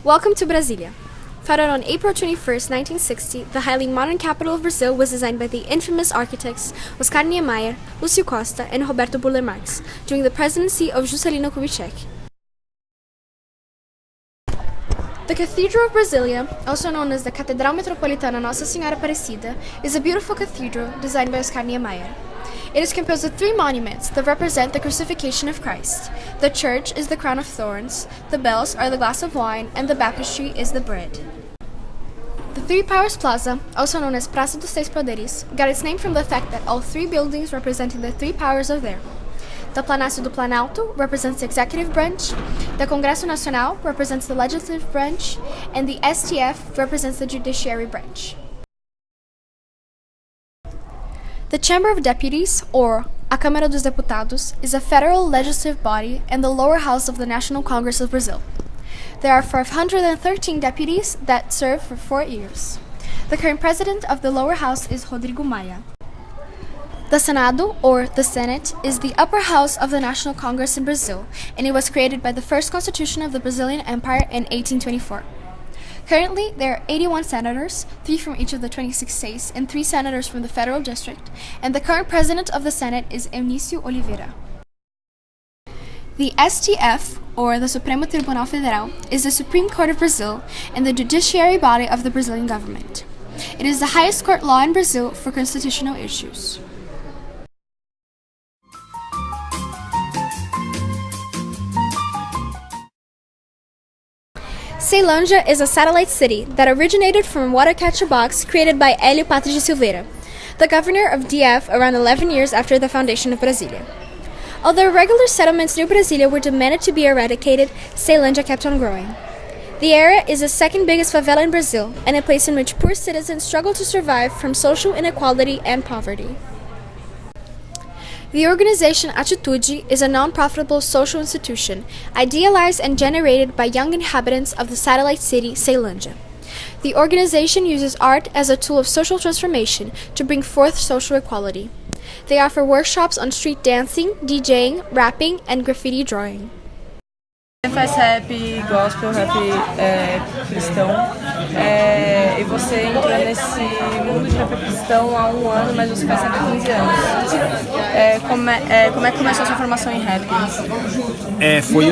Welcome to Brasilia. Founded on April 21st, 1960, the highly modern capital of Brazil was designed by the infamous architects Oscar Niemeyer, Lúcio Costa, and Roberto Burle Marx during the presidency of Juscelino Kubitschek. The Cathedral of Brasilia, also known as the Catedral Metropolitana Nossa Senhora Aparecida, is a beautiful cathedral designed by Oscar Niemeyer. It is composed of 3 monuments that represent the crucifixion of Christ. The church is the crown of thorns, the bells are the glass of wine, and the baptistry is the bread. The Three Powers Plaza, also known as Praça dos Três Poderes, got its name from the fact that all 3 buildings representing the 3 powers are there. The Palácio do Planalto represents the executive branch, the Congresso Nacional represents the legislative branch, and the STF represents the judiciary branch. The Chamber of Deputies, or a Câmara dos Deputados, is a federal legislative body and the lower house of the National Congress of Brazil. There are 513 deputies that serve for 4 years. The current president of the lower house is Rodrigo Maia. The Senado, or the Senate, is the upper house of the National Congress in Brazil, and it was created by the first constitution of the Brazilian Empire in 1824. Currently, there are 81 senators, 3 from each of the 26 states, and 3 senators from the federal district, and the current president of the Senate is Eunício Oliveira. The STF, or the Supremo Tribunal Federal, is the Supreme Court of Brazil and the judiciary body of the Brazilian government. It is the highest court law in Brazil for constitutional issues. Ceilândia is a satellite city that originated from a water catcher box created by Hélio Patres de Silveira, the governor of DF around 11 years after the foundation of Brasilia. Although regular settlements near Brasilia were demanded to be eradicated, Ceilândia kept on growing. The area is the second biggest favela in Brazil and a place in which poor citizens struggle to survive from social inequality and poverty. The organization Atitude is a non-profitable social institution, idealized and generated by young inhabitants of the satellite city Ceilândia. The organization uses art as a tool of social transformation to bring forth social equality. They offer workshops on street dancing, DJing, rapping, and graffiti drawing. Faz rap gospel, rap cristão, e você entrou nesse mundo de rap cristão há 1 ano, mas você faz rap há 15 anos. Como é que começou a sua formação em rap? Foi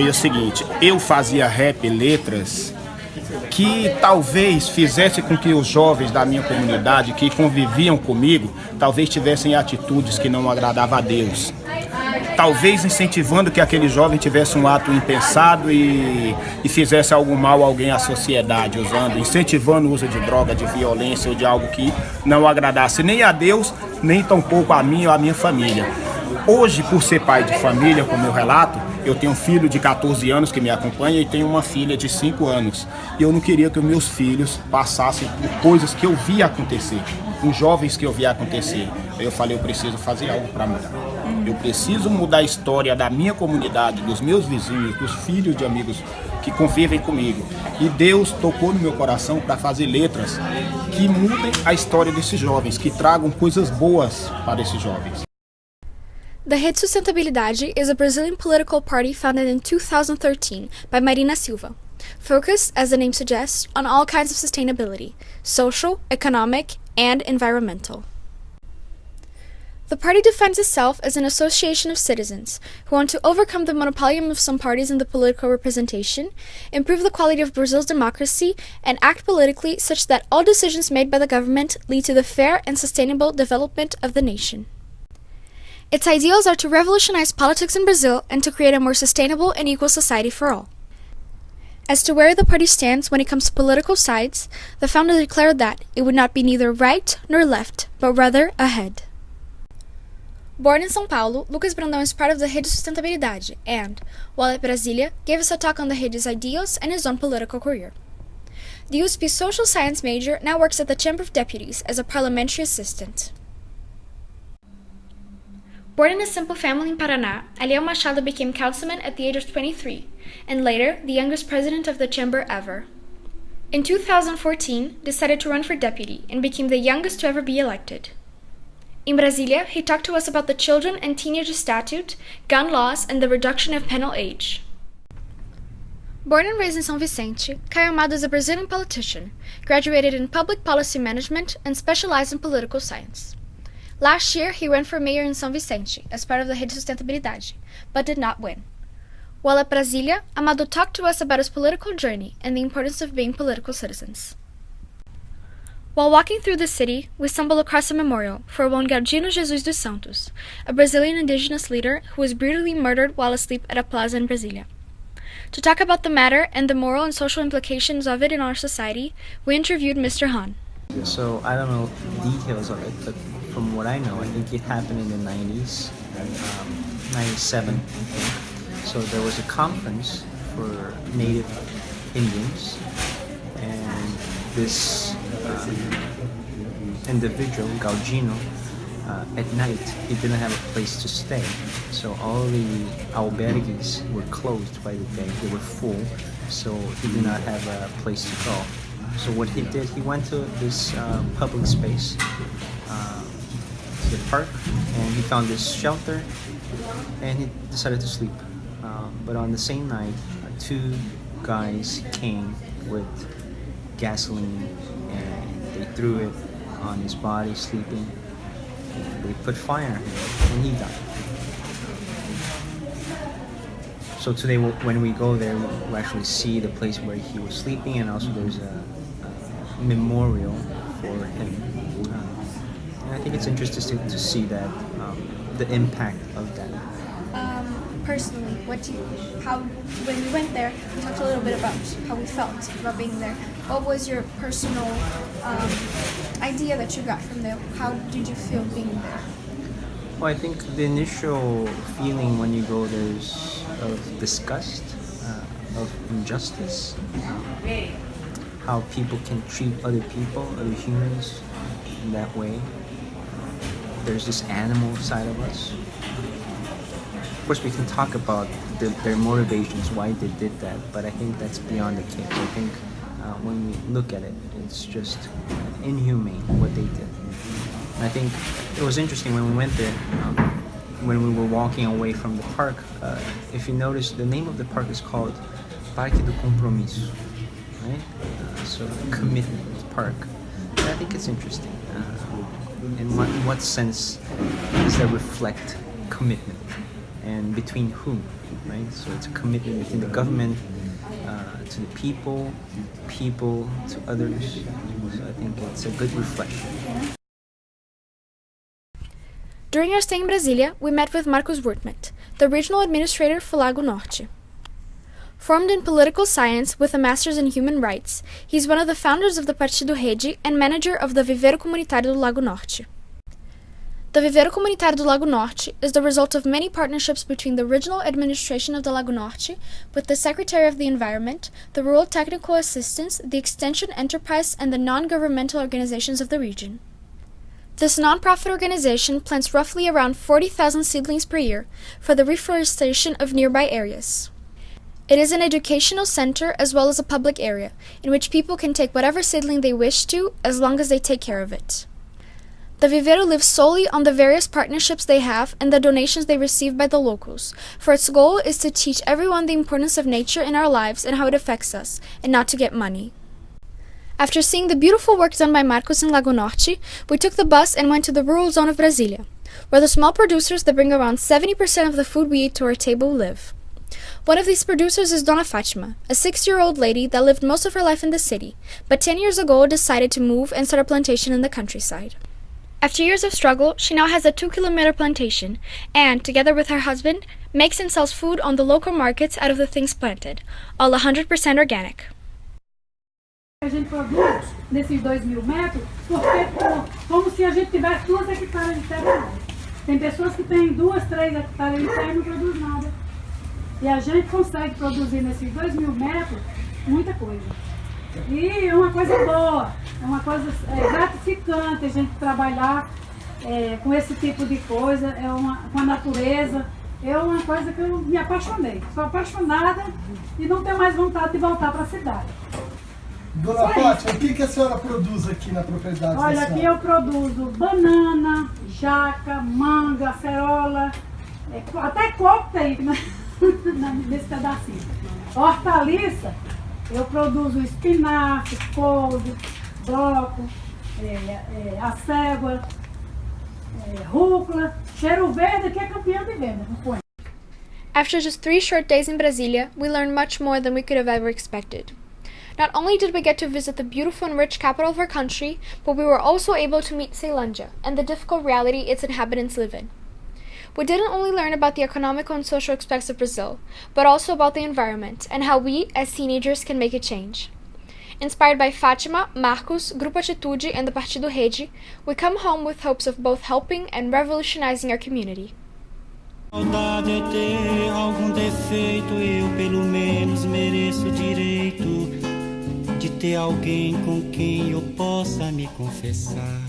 o seguinte, eu fazia rap, letras, que talvez fizesse com que os jovens da minha comunidade que conviviam comigo, talvez tivessem atitudes que não agradavam a Deus. Talvez incentivando que aquele jovem tivesse um ato impensado e fizesse algum mal a alguém à sociedade, incentivando o uso de droga, de violência ou de algo que não agradasse nem a Deus, nem tampouco a mim ou a minha família. Hoje, por ser pai de família, como eu relato, eu tenho um filho de 14 anos que me acompanha e tenho uma filha de 5 anos. E eu não queria que os meus filhos passassem por coisas que eu via acontecer, com jovens que eu via acontecer. Aí eu falei, eu preciso fazer algo para mudar. Eu preciso mudar a história da minha comunidade, dos meus vizinhos, dos filhos de amigos que convivem comigo. E Deus tocou no meu coração para fazer letras que mudem a história desses jovens, que tragam coisas boas para esses jovens. The Rede Sustentabilidade is a Brazilian political party founded in 2013 by Marina Silva, focused, as the name suggests, on all kinds of sustainability, social, economic, and environmental. The party defines itself as an association of citizens who want to overcome the monopolium of some parties in the political representation, improve the quality of Brazil's democracy, and act politically such that all decisions made by the government lead to the fair and sustainable development of the nation. Its ideals are to revolutionize politics in Brazil and to create a more sustainable and equal society for all. As to where the party stands when it comes to political sides, the founder declared that it would not be neither right nor left, but rather ahead. Born in São Paulo, Lucas Brandão is part of the Rede Sustentabilidade and, while at Brasilia, gave us a talk on the Rede's ideals and his own political career. The USP's social science major now works at the Chamber of Deputies as a parliamentary assistant. Born in a simple family in Paraná, Aliel Machado became councilman at the age of 23, and later the youngest president of the chamber ever. In 2014, decided to run for deputy and became the youngest to ever be elected. In Brasilia, he talked to us about the Children and Teenagers Statute, gun laws, and the reduction of penal age. Born and raised in São Vicente, Caio Amado is a Brazilian politician, graduated in public policy management, and specialized in political science. Last year, he ran for mayor in São Vicente as part of the Rede Sustentabilidade, but did not win. While at Brasilia, Amado talked to us about his political journey and the importance of being political citizens. While walking through the city, we stumbled across a memorial for Juan Galdino Jesus dos Santos, a Brazilian indigenous leader who was brutally murdered while asleep at a plaza in Brasilia. To talk about the matter and the moral and social implications of it in our society, we interviewed Mr. Han. So I don't know details of it, but from what I know, I think it happened in the 90s, 97, I think. So there was a conference for Native Indians, and this individual, Galdino, at night, he didn't have a place to stay. So all the albergues were closed by the day. They were full, so he did not have a place to go. So what he did, he went to this public space, to the park, and he found this shelter, and he decided to sleep. But on the same night, two guys came with gasoline, and they threw it on his body, sleeping. They put fire on him, and he died. So today, when we go there, we actually see the place where he was sleeping, and also there's a memorial for him. And I think it's interesting to see that the impact of that. Personally, when we went there, we talked a little bit about how we felt about being there. What was your personal idea that you got from there? How did you feel being there? Well, I think the initial feeling when you go there is of disgust, of injustice, how people can treat other people, other humans in that way. There's this animal side of us. Of course, we can talk about their motivations, why they did that, but I think that's beyond the case. I think when we look at it, it's just inhumane what they did. And I think it was interesting when we went there, when we were walking away from the park, if you notice, the name of the park is called Parque do Compromisso, right? So commitment park. And I think it's interesting. In what sense does that reflect commitment? And between whom, right? So it's a commitment between the government to the people to others. So I think it's a good reflection. During our stay in Brasilia, we met with Marcos Wurtmet, the regional administrator for Lago Norte. Formed in political science with a master's in human rights, he's one of the founders of the Partido Rede and manager of the Viveiro Comunitário do Lago Norte. The Viveiro Comunitário do Lago Norte is the result of many partnerships between the regional administration of the Lago Norte with the Secretary of the Environment, the Rural Technical Assistance, the Extension Enterprise, and the non-governmental organizations of the region. This non-profit organization plants roughly around 40,000 seedlings per year for the reforestation of nearby areas. It is an educational center as well as a public area in which people can take whatever seedling they wish to as long as they take care of it. The Viveiro lives solely on the various partnerships they have and the donations they receive by the locals, for its goal is to teach everyone the importance of nature in our lives and how it affects us, and not to get money. After seeing the beautiful work done by Marcos in Lago Norte, we took the bus and went to the rural zone of Brasilia, where the small producers that bring around 70% of the food we eat to our table live. One of these producers is Dona Fatima, a 6-year-old lady that lived most of her life in the city, but 10 years ago decided to move and start a plantation in the countryside. After years of struggle, she now has a 2-kilometer plantation and, together with her husband, makes and sells food on the local markets out of the things planted, all 100% organic. A gente produz nesses 2.000 metros, porque como se a gente tivesse 2 hectares de terra. Tem pessoas que têm 2, 3 hectares de terra e não produz nada. E a gente consegue produzir nesses 2.000 metros muita coisa. E é uma coisa boa, é uma coisa gratificante a gente trabalhar com esse tipo de coisa, com a natureza. É uma coisa que eu me apaixonei. Sou apaixonada e não tenho mais vontade de voltar para a cidade. Dona Fátima, o que a senhora produz aqui na propriedade? Olha, aqui eu produzo banana, jaca, manga, acerola, até coco tem nesse pedacinho. Hortaliça, eu produzo espinafre, couve, bloco, acégua, rúcula, cheiro verde, que é campeão de venda. After just 3 short days in Brasilia, we learned much more than we could have ever expected. Not only did we get to visit the beautiful and rich capital of our country, but we were also able to meet Ceilândia and the difficult reality its inhabitants live in. We didn't only learn about the economical and social aspects of Brazil, but also about the environment and how we, as teenagers, can make a change. Inspired by Fátima, Marcos, Grupo Atitude, and the Partido Rede, we come home with hopes of both helping and revolutionizing our community. Saudade é ter algum defeito, eu pelo menos mereço o direito de ter alguém com quem eu possa me confessar.